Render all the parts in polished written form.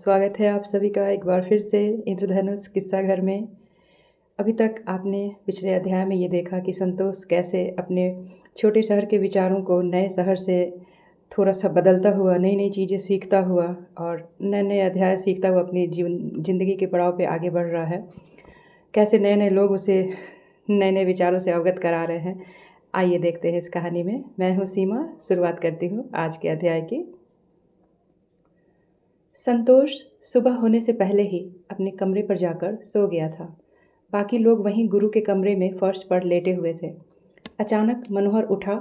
स्वागत है आप सभी का एक बार फिर से इंद्रधनुष किस्सा घर में। अभी तक आपने पिछले अध्याय में ये देखा कि संतोष कैसे अपने छोटे शहर के विचारों को नए शहर से थोड़ा सा बदलता हुआ, नई नई चीज़ें सीखता हुआ और नए नए अध्याय सीखता हुआ अपनी ज़िंदगी के पड़ाव पे आगे बढ़ रहा है। कैसे नए नए लोग उसे नए नए विचारों से अवगत करा रहे हैं। आइए देखते हैं इस कहानी में। मैं हूँ सीमा, शुरुआत करती हूँ आज के अध्याय की। संतोष सुबह होने से पहले ही अपने कमरे पर जाकर सो गया था। बाकी लोग वहीं गुरु के कमरे में फर्श पर लेटे हुए थे। अचानक मनोहर उठा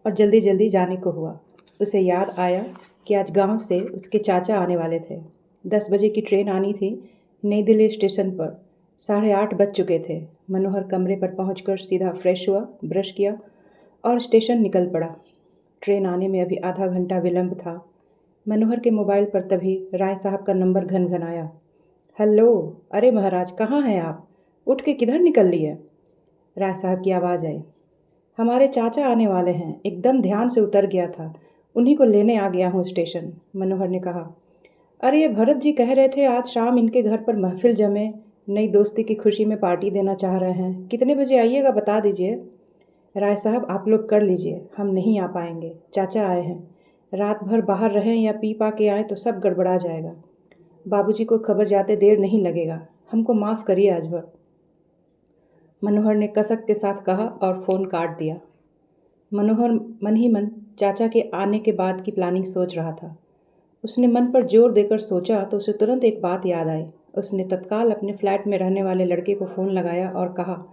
और जल्दी जल्दी जाने को हुआ। उसे याद आया कि आज गांव से उसके चाचा आने वाले थे। 10 बजे की ट्रेन आनी थी नई दिल्ली स्टेशन पर। 8:30 बज चुके थे। मनोहर कमरे पर पहुंचकर सीधा फ्रेश हुआ, ब्रश किया और स्टेशन निकल पड़ा। ट्रेन आने में अभी आधा घंटा विलंब था। मनोहर के मोबाइल पर तभी राय साहब का नंबर घनघनाया। हेलो, अरे महाराज कहाँ हैं आप? उठ के किधर निकल लिए? राय साहब की आवाज़ आई। हमारे चाचा आने वाले हैं, एकदम ध्यान से उतर गया था, उन्हीं को लेने आ गया हूँ स्टेशन, मनोहर ने कहा। अरे ये भरत जी कह रहे थे आज शाम इनके घर पर महफिल जमे, नई दोस्ती की खुशी में पार्टी देना चाह रहे हैं। कितने बजे आइएगा बता दीजिए। राय साहब आप लोग कर लीजिए, हम नहीं आ पाएंगे, चाचा आए हैं। रात भर बाहर रहें या पी पा के आएँ तो सब गड़बड़ा जाएगा। बाबूजी को खबर जाते देर नहीं लगेगा, हमको माफ़ करिए आज भर। मनोहर ने कसक के साथ कहा और फ़ोन काट दिया। मनोहर मन ही मन चाचा के आने के बाद की प्लानिंग सोच रहा था। उसने मन पर जोर देकर सोचा तो उसे तुरंत एक बात याद आई। उसने तत्काल अपने फ्लैट में रहने वाले लड़के को फ़ोन लगाया और कहा,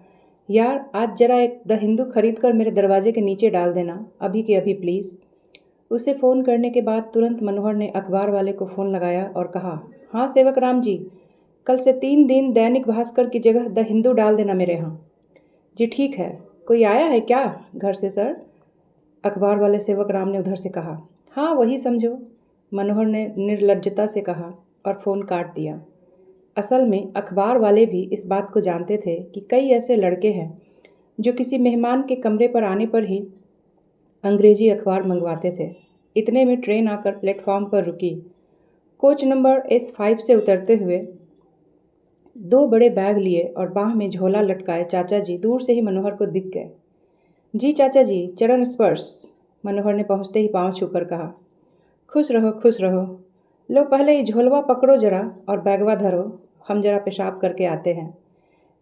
यार आज जरा एक द हिंदू खरीद कर मेरे दरवाजे के नीचे डाल देना, अभी के अभी प्लीज़। उसे फ़ोन करने के बाद तुरंत मनोहर ने अखबार वाले को फ़ोन लगाया और कहा, हाँ सेवक राम जी, कल से 3 दिन दैनिक भास्कर की जगह द हिंदू डाल देना मेरे यहाँ। जी ठीक है, कोई आया है क्या घर से सर? अखबार वाले सेवक राम ने उधर से कहा। हाँ वही समझो, मनोहर ने निर्लज्जता से कहा और फ़ोन काट दिया। असल में अखबार वाले भी इस बात को जानते थे कि कई ऐसे लड़के हैं जो किसी मेहमान के कमरे पर आने पर ही अंग्रेजी अखबार मंगवाते थे। इतने में ट्रेन आकर प्लेटफॉर्म पर रुकी। कोच नंबर S5 से उतरते हुए 2 बड़े बैग लिए और बाह में झोला लटकाए चाचा जी दूर से ही मनोहर को दिख गए। जी चाचा जी, चरण स्पर्श, मनोहर ने पहुंचते ही पांव छूकर कहा। खुश रहो खुश रहो। लो पहले ये झोलवा पकड़ो जरा और बैगवा धरो, हम जरा पेशाब करके आते हैं।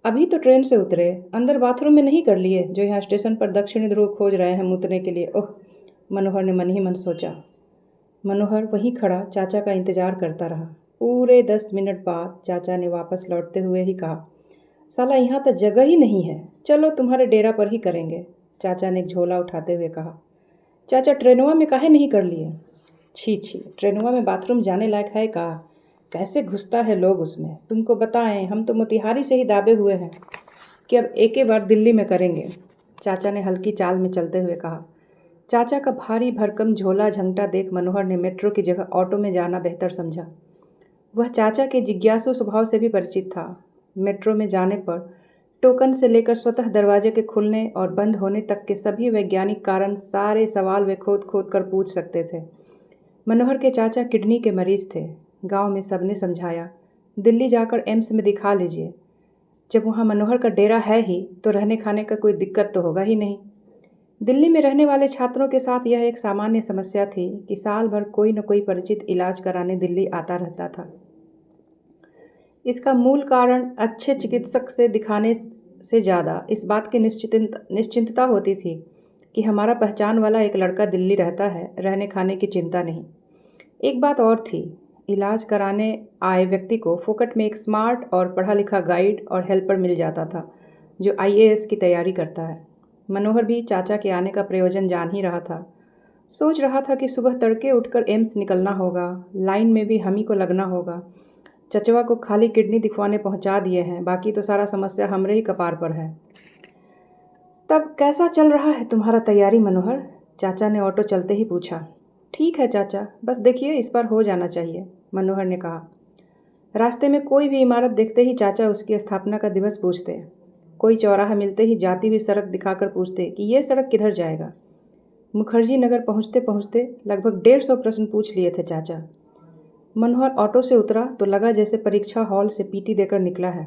अभी तो ट्रेन से उतरे, अंदर बाथरूम में नहीं कर लिए जो यहाँ स्टेशन पर दक्षिणी ध्रुव खोज रहे हैं मुतने के लिए? ओह, मनोहर ने मन ही मन सोचा। मनोहर वहीं खड़ा चाचा का इंतजार करता रहा। पूरे 10 मिनट बाद चाचा ने वापस लौटते हुए ही कहा, साला यहाँ तो जगह ही नहीं है, चलो तुम्हारे डेरा पर ही करेंगे। चाचा ने एक झोला उठाते हुए कहा। चाचा ट्रेनवा में काहे नहीं कर लिए? छी छी, ट्रेनवा में बाथरूम जाने लायक है का? कैसे घुसता है लोग उसमें, तुमको बताएं, हम तो मोतिहारी से ही दाबे हुए हैं कि अब एक ही बार दिल्ली में करेंगे, चाचा ने हल्की चाल में चलते हुए कहा। चाचा का भारी भरकम झोला झंगटा देख मनोहर ने मेट्रो की जगह ऑटो में जाना बेहतर समझा। वह चाचा के जिज्ञासु स्वभाव से भी परिचित था। मेट्रो में जाने पर टोकन से लेकर स्वतः दरवाजे के खुलने और बंद होने तक के सभी वैज्ञानिक कारण, सारे सवाल वे खोद खोद कर पूछ सकते थे। मनोहर के चाचा किडनी के मरीज़ थे। गांव में सबने समझाया, दिल्ली जाकर एम्स में दिखा लीजिए। जब वहाँ मनोहर का डेरा है ही तो रहने खाने का कोई दिक्कत तो होगा ही नहीं। दिल्ली में रहने वाले छात्रों के साथ यह एक सामान्य समस्या थी कि साल भर कोई न कोई परिचित इलाज कराने दिल्ली आता रहता था। इसका मूल कारण अच्छे चिकित्सक से दिखाने से ज़्यादा इस बात की निश्चिंतता होती थी कि हमारा पहचान वाला एक लड़का दिल्ली रहता है, रहने खाने की चिंता नहीं। एक बात और थी, इलाज कराने आए व्यक्ति को फोकट में एक स्मार्ट और पढ़ा लिखा गाइड और हेल्पर मिल जाता था जो IAS की तैयारी करता है। मनोहर भी चाचा के आने का प्रयोजन जान ही रहा था। सोच रहा था कि सुबह तड़के उठकर एम्स निकलना होगा, लाइन में भी हम ही को लगना होगा। चचवा को खाली किडनी दिखवाने पहुंचा दिए हैं, बाकी तो सारा समस्या हमरे ही कपार पर है। तब कैसा चल रहा है तुम्हारा तैयारी मनोहर? चाचा ने ऑटो चलते ही पूछा। ठीक है चाचा, बस देखिए इस बार हो जाना चाहिए, मनोहर ने कहा। रास्ते में कोई भी इमारत देखते ही चाचा उसकी स्थापना का दिवस पूछते। कोई चौराहा मिलते ही जाती हुई सड़क दिखाकर पूछते कि ये सड़क किधर जाएगा। मुखर्जी नगर पहुँचते पहुँचते लगभग 150 प्रश्न पूछ लिए थे चाचा। मनोहर ऑटो से उतरा तो लगा जैसे परीक्षा हॉल से पीटी देकर निकला है।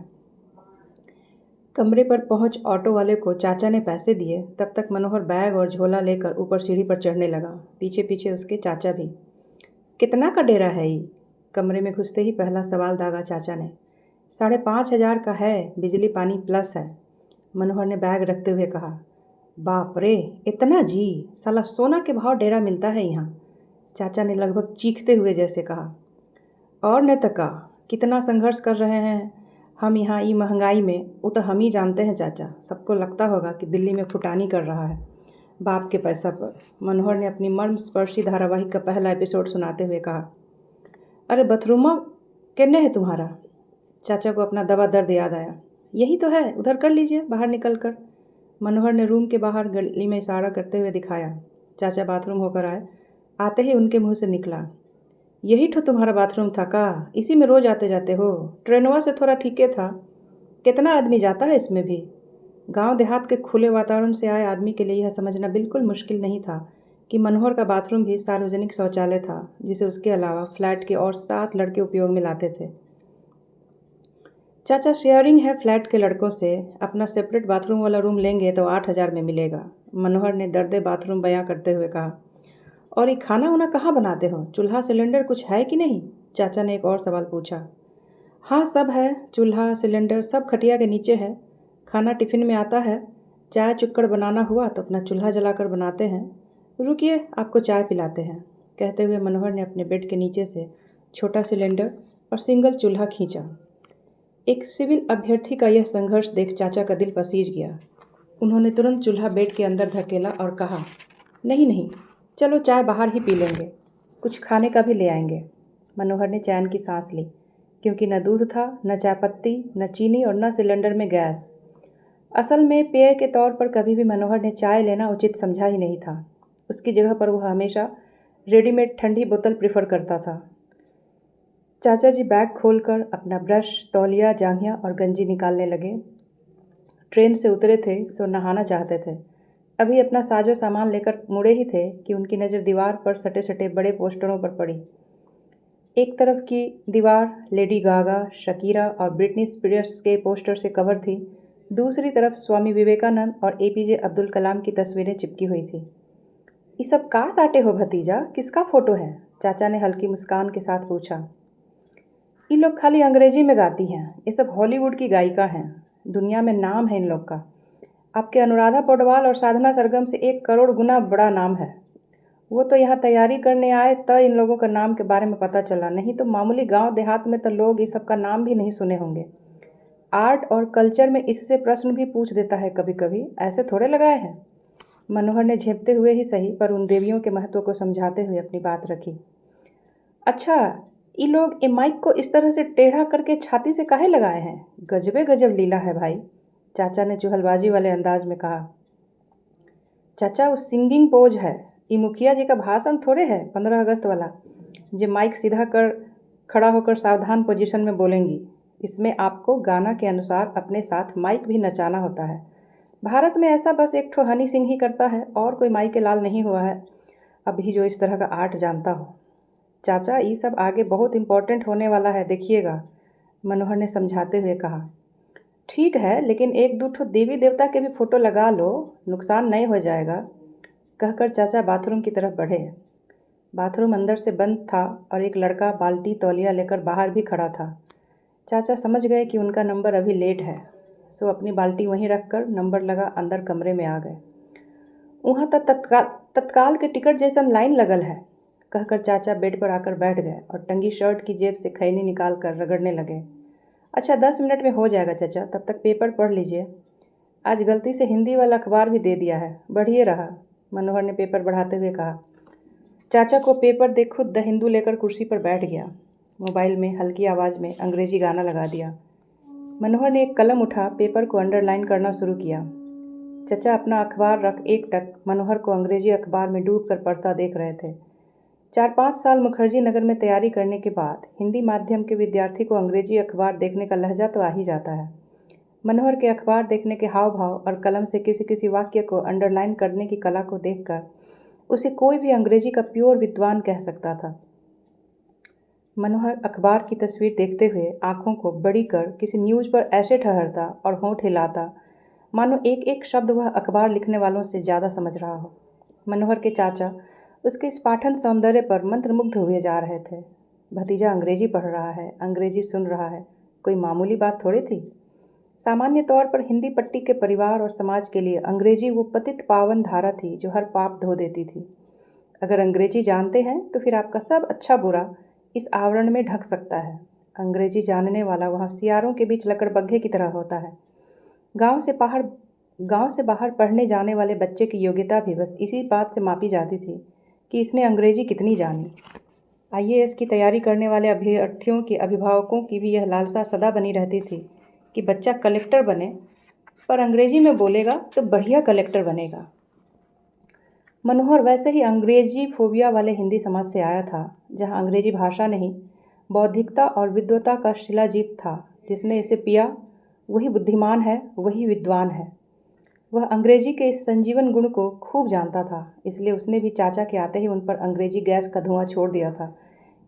कमरे पर पहुंच ऑटो वाले को चाचा ने पैसे दिए। तब तक मनोहर बैग और झोला लेकर ऊपर सीढ़ी पर चढ़ने लगा, पीछे पीछे उसके चाचा भी। कितना का डेरा है ये? कमरे में घुसते ही पहला सवाल दागा चाचा ने। 5,500 का है, बिजली पानी प्लस है, मनोहर ने बैग रखते हुए कहा। बाप रे, इतना जी? साला सोना के भाव डेरा मिलता है यहाँ, चाचा ने लगभग चीखते हुए जैसे कहा। और ने तका कितना संघर्ष कर रहे हैं हम यहाँ ई महंगाई में, वो तो हम ही जानते हैं चाचा। सबको लगता होगा कि दिल्ली में फुटानी कर रहा है बाप के पैसा पर, मनोहर ने अपनी मर्मस्पर्शी धारावाहिक का पहला एपिसोड सुनाते हुए कहा। अरे बथरूमा किन्ने है तुम्हारा? चाचा को अपना दवा दर्द याद आया। यही तो है, उधर कर लीजिए बाहर निकल कर, मनोहर ने रूम के बाहर गली में इशारा करते हुए दिखाया। चाचा बाथरूम होकर आए। आते ही उनके मुंह से निकला, यही तो तुम्हारा बाथरूम था का? इसी में रोज आते जाते हो? ट्रेनवा से थोड़ा ठीके था, कितना आदमी जाता है इसमें भी। गांव देहात के खुले वातावरण से आए आदमी के लिए यह समझना बिल्कुल मुश्किल नहीं था कि मनोहर का बाथरूम भी सार्वजनिक शौचालय था, जिसे उसके अलावा फ्लैट के और 7 लड़के उपयोग में लाते थे। चाचा शेयरिंग है फ्लैट के लड़कों से, अपना सेपरेट बाथरूम वाला रूम लेंगे तो 8,000 में मिलेगा, मनोहर ने दर्दे बाथरूम बयां करते हुए कहा। और ये खाना वाना कहाँ बनाते हो? चूल्हा सिलेंडर कुछ है कि नहीं? चाचा ने एक और सवाल पूछा। हाँ सब है, चूल्हा सिलेंडर सब खटिया के नीचे है। खाना टिफ़िन में आता है, चाय चुक्कड़ बनाना हुआ तो अपना चूल्हा जलाकर बनाते हैं। रुकिए आपको चाय पिलाते हैं, कहते हुए मनोहर ने अपने बेड के नीचे से छोटा सिलेंडर और सिंगल चूल्हा खींचा। एक सिविल अभ्यर्थी का यह संघर्ष देख चाचा का दिल पसीज गया। उन्होंने तुरंत चूल्हा बेड के अंदर धकेला और कहा, नहीं नहीं, चलो चाय बाहर ही पी लेंगे, कुछ खाने का भी ले आएंगे। मनोहर ने चैन की सांस ली, क्योंकि न दूध था, न चाय पत्ती, न चीनी और न सिलेंडर में गैस। असल में पेय के तौर पर कभी भी मनोहर ने चाय लेना उचित समझा ही नहीं था। उसकी जगह पर वह हमेशा रेडीमेड ठंडी बोतल प्रेफर करता था। चाचा जी बैग खोलकर अपना ब्रश, तौलिया, जांघिया और गंजी निकालने लगे। ट्रेन से उतरे थे सो नहाना चाहते थे। अभी अपना साजो सामान लेकर मुड़े ही थे कि उनकी नज़र दीवार पर सटे सटे बड़े पोस्टरों पर पड़ी। एक तरफ की दीवार लेडी गागा, शकीरा और ब्रिटनी स्पीयर्स के पोस्टर से कवर थी, दूसरी तरफ स्वामी विवेकानंद और एपीजे अब्दुल कलाम की तस्वीरें चिपकी हुई थी। ये सब का साटे हो भतीजा, किसका फ़ोटो है? चाचा ने हल्की मुस्कान के साथ पूछा। ये लोग खाली अंग्रेजी में गाती हैं, ये सब हॉलीवुड की गायिका हैं, दुनिया में नाम है इन लोग का। आपके अनुराधा पौडवाल और साधना सरगम से 1 करोड़ गुना बड़ा नाम है। वो तो यहाँ तैयारी करने आए तो इन लोगों का नाम के बारे में पता चला, नहीं तो मामूली गांव देहात में तो लोग इस सब का नाम भी नहीं सुने होंगे। आर्ट और कल्चर में इससे प्रश्न भी पूछ देता है कभी कभी, ऐसे थोड़े लगाए हैं। मनोहर ने झेपते हुए ही सही पर उन देवियों के महत्व को समझाते हुए अपनी बात रखी। अच्छा, ये लोग ए माइक को इस तरह से टेढ़ा करके छाती से काहे लगाए हैं? गजबे गजब लीला है भाई, चाचा ने चुहलबाजी वाले अंदाज में कहा। चाचा वो सिंगिंग पोज है, ये मुखिया जी का भाषण थोड़े है 15 अगस्त वाला, जो माइक सीधा कर खड़ा होकर सावधान पोजीशन में बोलेंगी। इसमें आपको गाना के अनुसार अपने साथ माइक भी नचाना होता है। भारत में ऐसा बस एक ठो हनी सिंह ही करता है, और कोई माई के लाल नहीं हुआ है अभी जो इस तरह का आर्ट जानता हो। चाचा ये सब आगे बहुत इम्पोर्टेंट होने वाला है, देखिएगा, मनोहर ने समझाते हुए कहा। ठीक है, लेकिन 1-2 ठो देवी देवता के भी फोटो लगा लो, नुकसान नहीं हो जाएगा, कहकर चाचा बाथरूम की तरफ बढ़े। बाथरूम अंदर से बंद था और एक लड़का बाल्टी तौलिया लेकर बाहर भी खड़ा था। चाचा समझ गए कि उनका नंबर अभी लेट है, सो अपनी बाल्टी वहीं रखकर नंबर लगा अंदर कमरे में आ गए। वहाँ तो तत्काल के टिकट जैसा लाइन लगल है, कहकर चाचा बेड पर आकर बैठ गए और टंगी शर्ट की जेब से खैनी निकाल कर रगड़ने लगे। अच्छा 10 मिनट में हो जाएगा चाचा, तब तक पेपर पढ़ लीजिए। आज गलती से हिंदी वाला अखबार भी दे दिया है, बढ़िए रहा, मनोहर ने पेपर बढ़ाते हुए कहा। चाचा को पेपर देख खुद द हिंदू लेकर कुर्सी पर बैठ गया। मोबाइल में हल्की आवाज़ में अंग्रेजी गाना लगा दिया। मनोहर ने एक कलम उठा, पेपर को अंडरलाइन करना शुरू किया। चाचा अपना अखबार रख एकटक मनोहर को अंग्रेजी अखबार में डूब कर पढ़ता देख रहे थे। 4-5 साल मुखर्जी नगर में तैयारी करने के बाद हिंदी माध्यम के विद्यार्थी को अंग्रेजी अखबार देखने का लहजा तो आ ही जाता है। मनोहर के अखबार देखने के हाव भाव और कलम से किसी किसी वाक्य को अंडरलाइन करने की कला को देखकर उसे कोई भी अंग्रेजी का प्योर विद्वान कह सकता था। मनोहर अखबार की तस्वीर देखते हुए आंखों को बड़ी कर किसी न्यूज़ पर ऐसे ठहरता और होंठ हिलाता मानो एक एक शब्द वह अखबार लिखने वालों से ज़्यादा समझ रहा हो। मनोहर के चाचा उसके इस पाठन सौंदर्य पर मंत्रमुग्ध हुए जा रहे थे। भतीजा अंग्रेजी पढ़ रहा है, अंग्रेजी सुन रहा है, कोई मामूली बात थोड़ी थी। सामान्य तौर पर हिंदी पट्टी के परिवार और समाज के लिए अंग्रेजी वो पतित पावन धारा थी जो हर पाप धो देती थी। अगर अंग्रेजी जानते हैं तो फिर आपका सब अच्छा बुरा इस आवरण में ढक सकता है। अंग्रेजी जानने वाला वहाँ सियारों के बीच लकड़बग्घे की तरह होता है। गांव से बाहर गांव से बाहर पढ़ने जाने वाले बच्चे की योग्यता भी बस इसी बात से मापी जाती थी कि इसने अंग्रेजी कितनी जानी। आईएएस की तैयारी करने वाले अभ्यर्थियों के अभिभावकों की भी यह लालसा सदा बनी रहती थी कि बच्चा कलेक्टर बने, पर अंग्रेजी में बोलेगा तो बढ़िया कलेक्टर बनेगा। मनोहर वैसे ही अंग्रेजी फोबिया वाले हिंदी समाज से आया था, जहाँ अंग्रेजी भाषा नहीं, बौद्धिकता और विद्वता का शिलाजीत था। जिसने इसे पिया वही बुद्धिमान है, वही विद्वान है। वह अंग्रेजी के इस संजीवन गुण को खूब जानता था, इसलिए उसने भी चाचा के आते ही उन पर अंग्रेजी गैस का धुआं छोड़ दिया था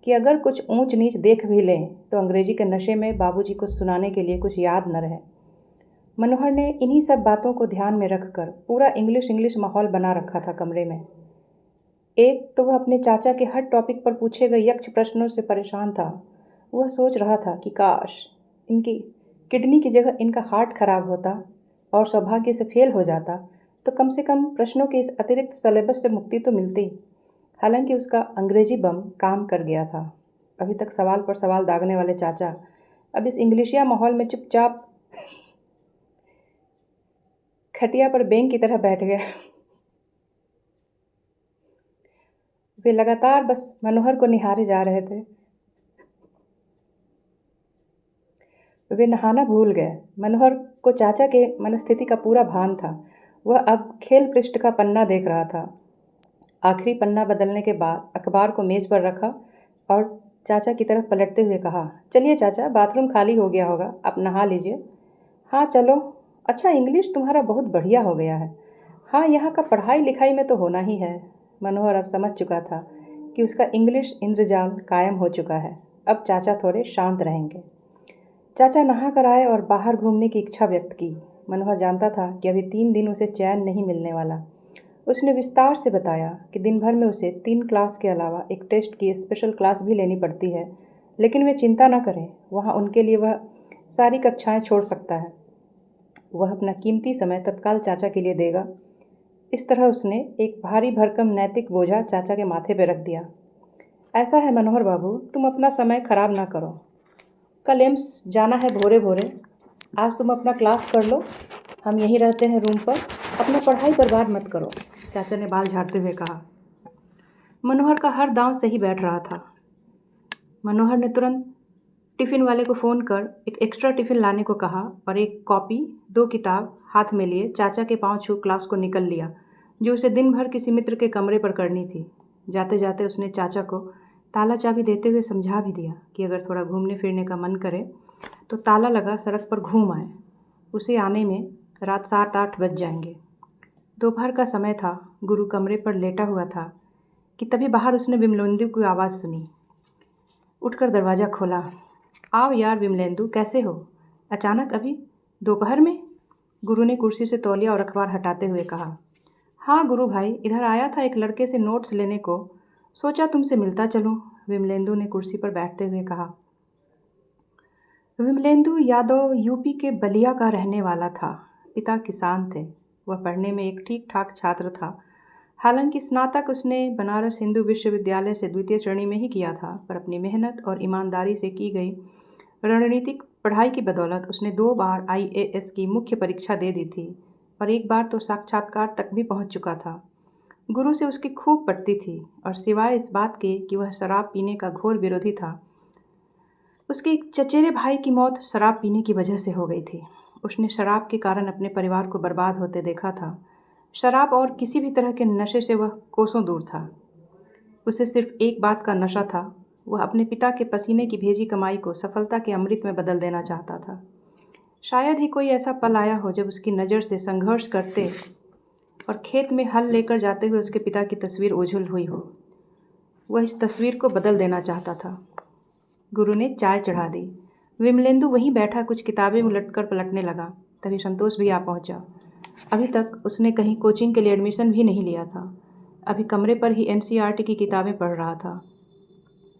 कि अगर कुछ ऊंच नीच देख भी लें तो अंग्रेजी के नशे में बाबूजी को सुनाने के लिए कुछ याद न रहे। मनोहर ने इन्हीं सब बातों को ध्यान में रखकर पूरा इंग्लिश इंग्लिश माहौल बना रखा था कमरे में। एक तो वह अपने चाचा के हर टॉपिक पर पूछे गए यक्ष प्रश्नों से परेशान था। वह सोच रहा था कि काश इनकी किडनी की जगह इनका हार्ट खराब होता और सौभाग्य से फेल हो जाता तो कम से कम प्रश्नों के इस अतिरिक्त सिलेबस से मुक्ति तो मिलती। हालांकि उसका अंग्रेजी बम काम कर गया था। अभी तक सवाल पर सवाल दागने वाले चाचा अब इस इंग्लिशिया माहौल में चुपचाप खटिया पर बेंग की तरह बैठ गए। वे लगातार बस मनोहर को निहारे जा रहे थे। वे नहाना भूल गए। मनोहर को चाचा के मनस्थिति का पूरा भान था। वह अब खेल पृष्ठ का पन्ना देख रहा था। आखिरी पन्ना बदलने के बाद अखबार को मेज़ पर रखा और चाचा की तरफ पलटते हुए कहा, चलिए चाचा, बाथरूम खाली हो गया होगा, आप नहा लीजिए। हाँ चलो। अच्छा, इंग्लिश तुम्हारा बहुत बढ़िया हो गया है। हाँ, यहाँ का पढ़ाई लिखाई में तो होना ही है। मनोहर अब समझ चुका था कि उसका इंग्लिश इंद्रजाल कायम हो चुका है। अब चाचा थोड़े शांत रहेंगे। चाचा नहा कर आए और बाहर घूमने की इच्छा व्यक्त की। मनोहर जानता था कि अभी 3 दिन उसे चैन नहीं मिलने वाला। उसने विस्तार से बताया कि दिन भर में उसे 3 क्लास के अलावा एक टेस्ट की स्पेशल क्लास भी लेनी पड़ती है, लेकिन वे चिंता न करें, वहाँ उनके लिए वह सारी कक्षाएं छोड़ सकता है। वह अपना कीमती समय तत्काल चाचा के लिए देगा। इस तरह उसने एक भारी भरकम नैतिक बोझा चाचा के माथे पर रख दिया। ऐसा है मनोहर बाबू, तुम अपना समय खराब ना करो। कल एम्स जाना है भोरे भोरे। आज तुम अपना क्लास कर लो, हम यहीं रहते हैं रूम पर। अपना पढ़ाई बर्बाद मत करो, चाचा ने बाल झाड़ते हुए कहा। मनोहर का हर दांव सही बैठ रहा था। मनोहर ने तुरंत टिफ़िन वाले को फ़ोन कर एक एक्स्ट्रा टिफ़िन लाने को कहा और एक कॉपी 2 किताब हाथ में लिए चाचा के पाँव छू क्लास को निकल लिया, जो उसे दिन भर किसी मित्र के कमरे पर करनी थी। जाते जाते उसने चाचा को ताला चाबी देते हुए समझा भी दिया कि अगर थोड़ा घूमने फिरने का मन करे तो ताला लगा सड़क पर घूम आए। उसे आने में रात 7-8 बज जाएंगे। दोपहर का समय था। गुरु कमरे पर लेटा हुआ था कि तभी बाहर उसने विमलेंदु की आवाज़ सुनी। उठकर दरवाज़ा खोला। आओ यार विमलेंदु, कैसे हो? अचानक अभी दोपहर में? गुरु ने कुर्सी से तौलिया और अखबार हटाते हुए कहा। हाँ गुरु भाई, इधर आया था एक लड़के से नोट्स लेने को, सोचा तुमसे मिलता चलूँ, विमलेंदु ने कुर्सी पर बैठते हुए कहा। विमलेंदु यादव यूपी के बलिया का रहने वाला था। पिता किसान थे। वह पढ़ने में एक ठीक ठाक छात्र था। हालांकि स्नातक उसने बनारस हिंदू विश्वविद्यालय से द्वितीय श्रेणी में ही किया था, पर अपनी मेहनत और ईमानदारी से की गई रणनीतिक पढ़ाई की बदौलत उसने 2 बार आईएएस की मुख्य परीक्षा दे दी थी और एक बार तो साक्षात्कार तक भी पहुंच चुका था। गुरु से उसकी खूब पटती थी और सिवाय इस बात के कि वह शराब पीने का घोर विरोधी था, उसके एक चचेरे भाई की मौत शराब पीने की वजह से हो गई थी। उसने शराब के कारण अपने परिवार को बर्बाद होते देखा था। शराब और किसी भी तरह के नशे से वह कोसों दूर था। उसे सिर्फ एक बात का नशा था, वह अपने पिता के पसीने की भेजी कमाई को सफलता के अमृत में बदल देना चाहता था। शायद ही कोई ऐसा पल आया हो जब उसकी नज़र से संघर्ष करते और खेत में हल लेकर जाते हुए उसके पिता की तस्वीर ओझल हुई हो। वह इस तस्वीर को बदल देना चाहता था। गुरु ने चाय चढ़ा दी। विमलेंदु वहीं बैठा कुछ किताबें उलटकर पलटने लगा। तभी संतोष भी आ पहुंचा। अभी तक उसने कहीं कोचिंग के लिए एडमिशन भी नहीं लिया था। अभी कमरे पर ही एनसीईआरटी की किताबें पढ़ रहा था।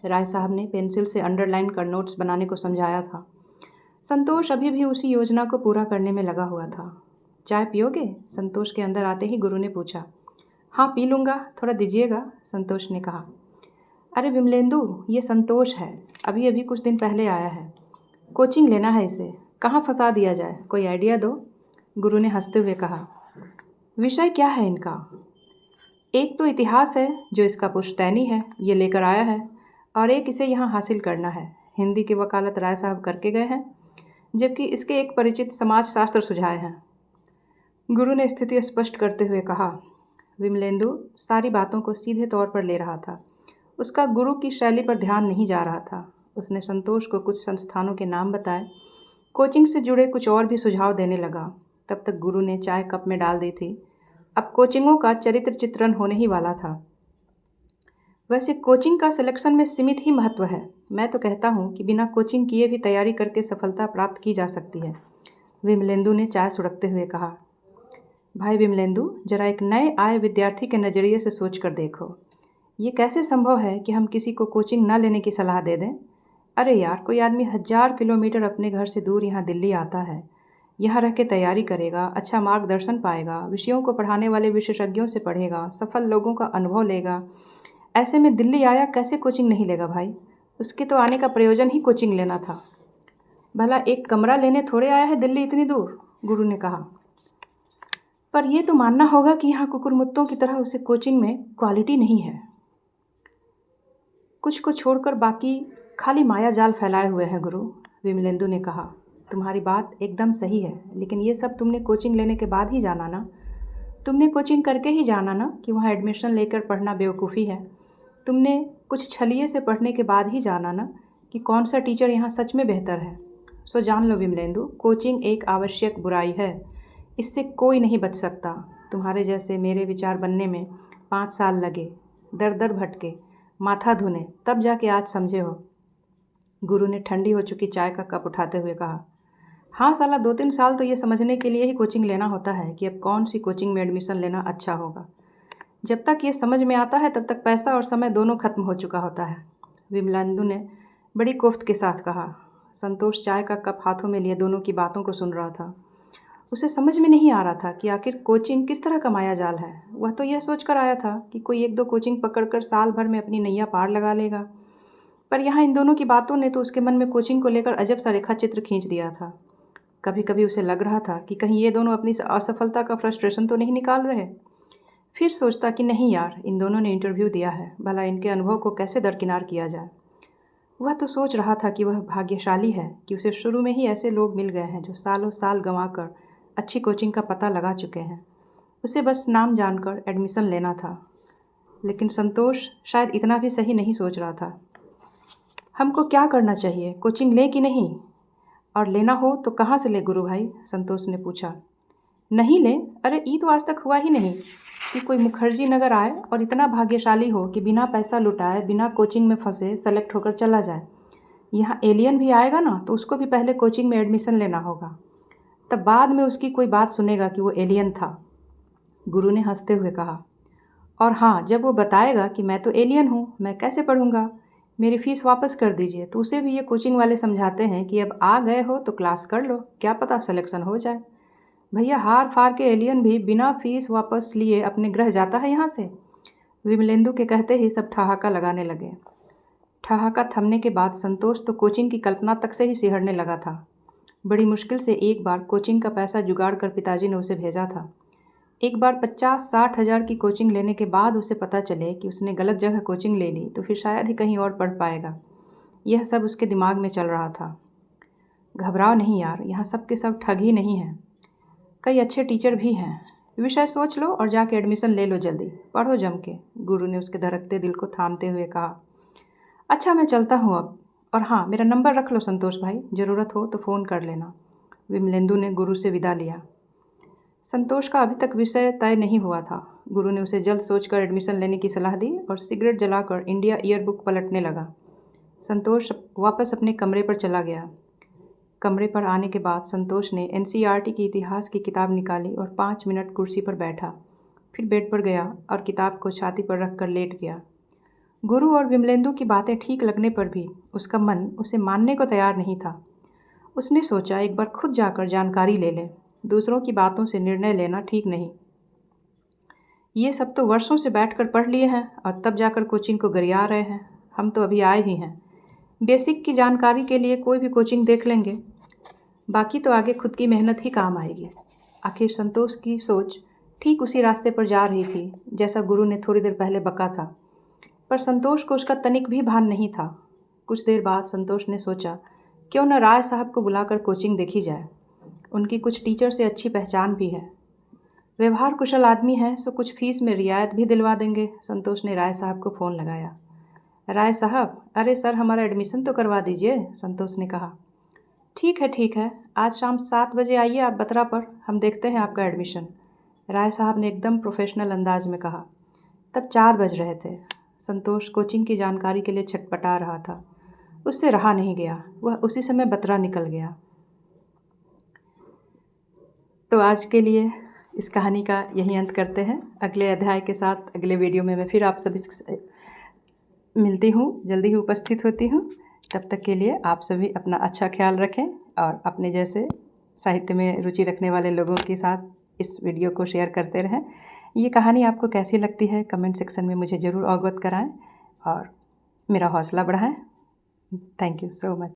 राय साहब ने पेंसिल से अंडरलाइन कर नोट्स बनाने को समझाया था। संतोष अभी भी उसी योजना को पूरा करने में लगा हुआ था। चाय पियोगे? संतोष के अंदर आते ही गुरु ने पूछा। हाँ पी लूँगा, थोड़ा दीजिएगा, संतोष ने कहा। अरे विमलेंदु, ये संतोष है, अभी अभी कुछ दिन पहले आया है। कोचिंग लेना है इसे, कहाँ फंसा दिया जाए, कोई आइडिया दो, गुरु ने हंसते हुए कहा। विषय क्या है इनका? एक तो इतिहास है जो इसका पुश्तैनी है, ये लेकर आया है, और एक इसे यहाँ हासिल करना है। हिंदी की वकालत राय साहब करके गए हैं, जबकि इसके एक परिचित समाजशास्त्र सुझाए हैं। गुरु ने स्थिति स्पष्ट करते हुए कहा। विमलेंदु सारी बातों को सीधे तौर पर ले रहा था। उसका गुरु की शैली पर ध्यान नहीं जा रहा था। उसने संतोष को कुछ संस्थानों के नाम बताए, कोचिंग से जुड़े कुछ और भी सुझाव देने लगा। तब तक गुरु ने चाय कप में डाल दी थी। अब कोचिंगों का चरित्र चित्रण होने ही वाला था। वैसे कोचिंग का सिलेक्शन में सीमित ही महत्व है। मैं तो कहता हूँ कि बिना कोचिंग किए भी तैयारी करके सफलता प्राप्त की जा सकती है, विमलेंदु ने चाय सुड़कते हुए कहा। भाई विमलेंदु, जरा एक नए आए विद्यार्थी के नज़रिए से सोच कर देखो। ये कैसे संभव है कि हम किसी को कोचिंग न लेने की सलाह दे दें? अरे यार, कोई आदमी 1000 किलोमीटर अपने घर से दूर यहाँ दिल्ली आता है, यहाँ रह के तैयारी करेगा, अच्छा मार्गदर्शन पाएगा, विषयों को पढ़ाने वाले विशेषज्ञों से पढ़ेगा, सफल लोगों का अनुभव लेगा। ऐसे में दिल्ली आया, कैसे कोचिंग नहीं लेगा भाई? उसके तो आने का प्रयोजन ही कोचिंग लेना था। भला एक कमरा लेने थोड़े आया है दिल्ली इतनी दूर, गुरु ने कहा। पर यह तो मानना होगा कि यहाँ कुकुरमुत्तों की तरह उसे कोचिंग में क्वालिटी नहीं है। कुछ को छोड़कर बाकी खाली माया जाल फैलाए हुए हैं गुरु, विमलेंदु ने कहा। तुम्हारी बात एकदम सही है, लेकिन ये सब तुमने कोचिंग लेने के बाद ही जाना ना। तुमने कोचिंग करके ही जाना ना कि वहाँ एडमिशन लेकर पढ़ना बेवकूफ़ी है। तुमने कुछ छलिए से पढ़ने के बाद ही जाना ना कि कौन सा टीचर यहाँ सच में बेहतर है। सो जान लो विमलेंदु, कोचिंग एक आवश्यक बुराई है, इससे कोई नहीं बच सकता। तुम्हारे जैसे मेरे विचार बनने में 5 साल लगे, दर दर भटके, माथा धुने, तब जाके आज समझे हो, गुरु ने ठंडी हो चुकी चाय का कप उठाते हुए कहा। हाँ साला, 2-3 साल तो ये समझने के लिए ही कोचिंग लेना होता है कि अब कौन सी कोचिंग में एडमिशन लेना अच्छा होगा। जब तक ये समझ में आता है तब तक पैसा और समय दोनों खत्म हो चुका होता है, विमलेंदु ने बड़ी कोफ्त के साथ कहा। संतोष चाय का कप हाथों में लिए दोनों की बातों को सुन रहा था। उसे समझ में नहीं आ रहा था कि आखिर कोचिंग किस तरह का माया जाल है। वह तो यह सोचकर आया था कि कोई 1-2 कोचिंग पकड़कर साल भर में अपनी नैया पार लगा लेगा, पर यहाँ इन दोनों की बातों ने तो उसके मन में कोचिंग को लेकर अजब सा रेखा चित्र खींच दिया था। कभी कभी उसे लग रहा था कि कहीं ये दोनों अपनी असफलता का फ्रस्ट्रेशन तो नहीं निकाल रहे। फिर सोचता कि नहीं यार, इन दोनों ने इंटरव्यू दिया है, भला इनके अनुभव को कैसे दरकिनार किया जाए। वह तो सोच रहा था कि वह भाग्यशाली है कि उसे शुरू में ही ऐसे लोग मिल गए हैं जो सालों साल गंवा कर अच्छी कोचिंग का पता लगा चुके हैं। उसे बस नाम जानकर एडमिशन लेना था। लेकिन संतोष शायद इतना भी सही नहीं सोच रहा था। हमको क्या करना चाहिए, कोचिंग लें कि नहीं? और लेना हो तो कहाँ से ले गुरु भाई, संतोष ने पूछा। नहीं लें? अरे ये तो आज तक हुआ ही नहीं कि कोई मुखर्जी नगर आए और इतना भाग्यशाली हो कि बिना पैसा लुटाए, बिना कोचिंग में फंसे सेलेक्ट होकर चला जाए। यहाँ एलियन भी आएगा ना तो उसको भी पहले कोचिंग में एडमिशन लेना होगा, तब बाद में उसकी कोई बात सुनेगा कि वो एलियन था, गुरु ने हंसते हुए कहा। और हाँ, जब वो बताएगा कि मैं तो एलियन हूँ, मैं कैसे पढ़ूँगा, मेरी फ़ीस वापस कर दीजिए, तो उसे भी ये कोचिंग वाले समझाते हैं कि अब आ गए हो तो क्लास कर लो, क्या पता सिलेक्शन हो जाए। भैया, हार फार के एलियन भी बिना फीस वापस लिए अपने ग्रह जाता है यहाँ से। विमलेंदु के कहते ही सब ठहाका लगाने लगे। ठहाका थमने के बाद संतोष तो कोचिंग की कल्पना तक से ही सिहरने लगा था। बड़ी मुश्किल से एक बार कोचिंग का पैसा जुगाड़ कर पिताजी ने उसे भेजा था। एक बार 50-60 हज़ार की कोचिंग लेने के बाद उसे पता चले कि उसने गलत जगह कोचिंग ले ली तो फिर शायद ही कहीं और पढ़ पाएगा। यह सब उसके दिमाग में चल रहा था। घबराओ नहीं यार, यहाँ सब के सब ठग ही नहीं हैं, कई अच्छे टीचर भी हैं। विषय सोच लो और जाके एडमिशन ले लो, जल्दी पढ़ो जम के, गुरु ने उसके धड़कते दिल को थामते हुए कहा। अच्छा, मैं चलता हूँ अब, और हाँ, मेरा नंबर रख लो संतोष भाई, ज़रूरत हो तो फ़ोन कर लेना। विमलेंदु ने गुरु से विदा लिया। संतोष का अभी तक विषय तय नहीं हुआ था। गुरु ने उसे जल्द सोचकर एडमिशन लेने की सलाह दी और सिगरेट जलाकर इंडिया ईयर बुक पलटने लगा। संतोष वापस अपने कमरे पर चला गया। कमरे पर आने के बाद संतोष ने एनसीईआरटी की इतिहास की किताब निकाली और 5 मिनट कुर्सी पर बैठा। फिर बेड पर गया और किताब को छाती पर रखकर लेट गया। गुरु और विमलेंदु की बातें ठीक लगने पर भी उसका मन उसे मानने को तैयार नहीं था। उसने सोचा एक बार खुद जाकर जानकारी ले लें। दूसरों की बातों से निर्णय लेना ठीक नहीं। ये सब तो वर्षों से बैठकर पढ़ लिए हैं और तब जाकर कोचिंग को गरिया रहे हैं। हम तो अभी आए ही हैं। बेसिक की जानकारी के लिए कोई भी कोचिंग देख लेंगे, बाकी तो आगे खुद की मेहनत ही काम आएगी। आखिर संतोष की सोच ठीक उसी रास्ते पर जा रही थी जैसा गुरु ने थोड़ी देर पहले बका था, पर संतोष को उसका तनिक भी भान नहीं था। कुछ देर बाद संतोष ने सोचा क्यों न राय साहब को बुलाकर कोचिंग देखी जाए। उनकी कुछ टीचर से अच्छी पहचान भी है। व्यवहार कुशल आदमी है, सो कुछ फीस में रियायत भी दिलवा देंगे। संतोष ने राय साहब को फ़ोन लगाया। राय साहब, अरे सर हमारा एडमिशन तो करवा दीजिए, संतोष ने कहा। ठीक है, आज शाम 7 बजे आइए आप बतरा पर, हम देखते हैं आपका एडमिशन, राय साहब ने एकदम प्रोफेशनल अंदाज में कहा। तब 4 बज रहे थे। संतोष कोचिंग की जानकारी के लिए छटपटा रहा था। उससे रहा नहीं गया, वह उसी समय बतरा निकल गया। तो आज के लिए इस कहानी का यही अंत करते हैं। अगले अध्याय के साथ अगले वीडियो में मैं फिर आप सभी से मिलती हूँ, जल्दी ही उपस्थित होती हूँ। तब तक के लिए आप सभी अपना अच्छा ख्याल रखें और अपने जैसे साहित्य में रुचि रखने वाले लोगों के साथ इस वीडियो को शेयर करते रहें। ये कहानी आपको कैसी लगती है कमेंट सेक्शन में मुझे ज़रूर अवगत कराएं और मेरा हौसला बढ़ाएं। Thank you so much.